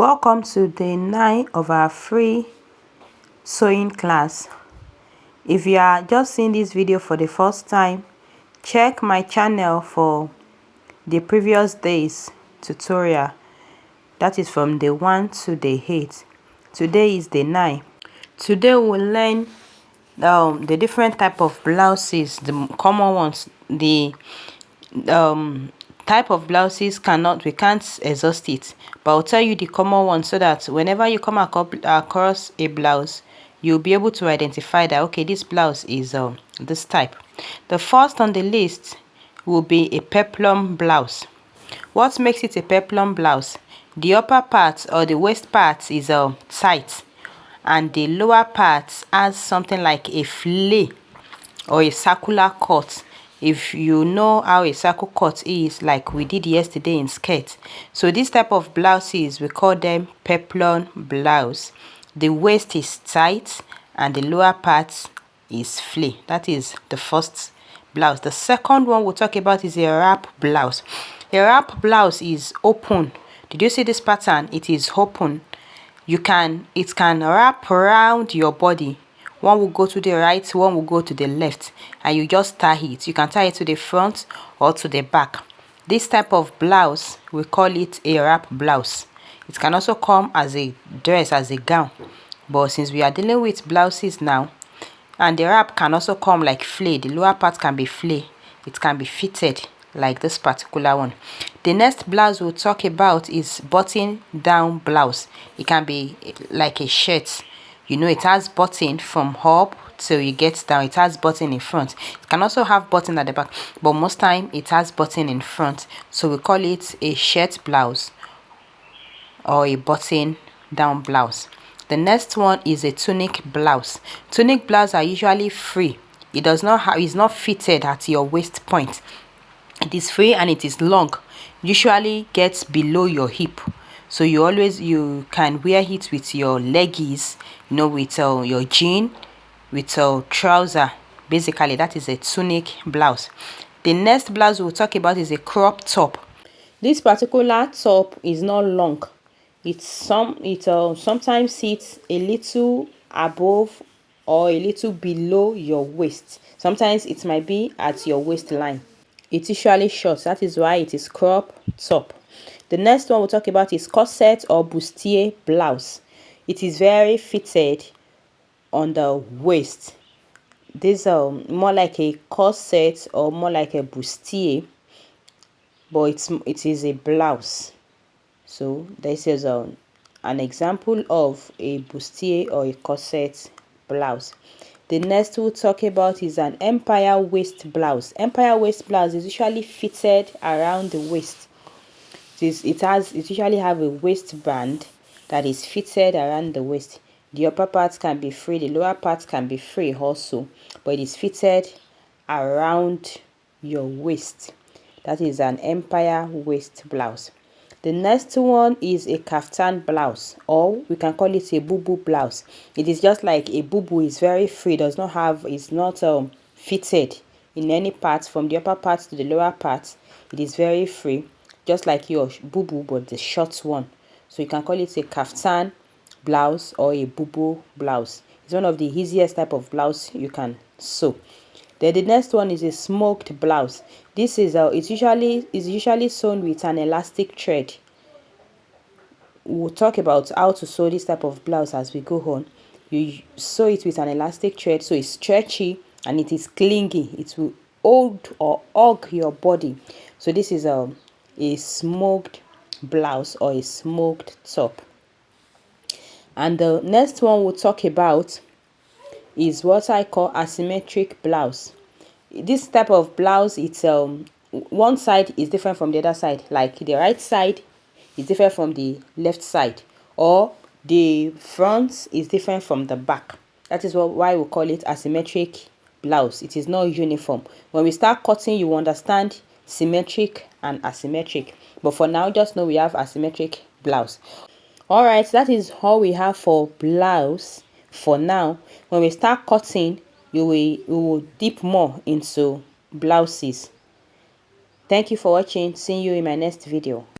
Welcome to day 9 of our free sewing class. If you are just seeing this video for the first time, check my channel for the previous days tutorial. That is from day 1 to day 8. Today is day 9. Today we'll learn the different type of blouses, the common ones. The type of blouses we can't exhaust it, but I'll tell you the common ones so that whenever you come across a blouse, you'll be able to identify that okay, this blouse is this type. The first on the list will be a peplum blouse. What makes it a peplum blouse? The upper part or the waist part is tight, and the lower part has something like a fillet or a circular cut. If you know how a circle cut is, like we did yesterday in skirt. So this type of blouses, we call them peplum blouse. The waist is tight and the lower part is fillet. That is the first blouse. The second one we'll talk about is a wrap blouse. A wrap blouse is open. Did you see this pattern? It is open. It can wrap around your body. One will go to the right, one will go to the left, and you just tie it. You can tie it to the front or to the back. This type of blouse, we call it a wrap blouse. It can also come as a dress, as a gown, but since we are dealing with blouses now, and the wrap can also come like fillet. The lower part can be fillet. It can be fitted like this particular one. The next blouse we'll talk about is button down blouse. It can be like a shirt. You know, it has button from up till you get down. It has button in front. It can also have button at the back, but most time it has button in front. So we call it a shirt blouse or a button down blouse. The next one is a tunic blouse. Tunic blouse are usually free. It does not have, it's not fitted at your waist point. It is free and it is long. Usually gets below your hip. So you can wear it with your leggies, you know, with your jean, with trouser. Basically, that is a tunic blouse. The next blouse we'll talk about is a crop top. This particular top is not long. It sometimes sits a little above or a little below your waist. Sometimes it might be at your waistline. It's usually short. That is why it is crop top. The next one we'll talk about is corset or bustier blouse. It is very fitted on the waist. This more like a corset or more like a bustier, but it is a blouse. So this is an example of a bustier or a corset blouse. The next we'll talk about is an empire waist blouse. Empire waist blouse is usually fitted around the waist. It usually have a waistband that is fitted around the waist. The upper part can be free, the lower part can be free also, but it is fitted around your waist. That is an empire waist blouse. The next one is a kaftan blouse, or we can call it a bubu blouse. It is just like a bubu, is very free, it's not fitted in any part from the upper part to the lower part. It is very free, just like your bubu, but the short one. So you can call it a kaftan blouse or a bubu blouse. It's one of the easiest type of blouse you can sew. Then the next one is a smoked blouse. This is it's usually sewn with an elastic thread. We'll talk about how to sew this type of blouse as we go on. You sew it with an elastic thread, so it's stretchy and it is clingy. It will hold or hug your body. So this is a smoked blouse or a smoked top. And the next one we'll talk about is what I call asymmetric blouse. This type of blouse, it's one side is different from the other side. Like the right side is different from the left side, or the front is different from the back. That is why we call it asymmetric blouse. It is not uniform. When we start cutting, you understand symmetric and asymmetric. But for now, just know we have asymmetric blouse. All right, that is all we have for blouse for now. When we start cutting, we will dip more into blouses. Thank you for watching. See you in my next video.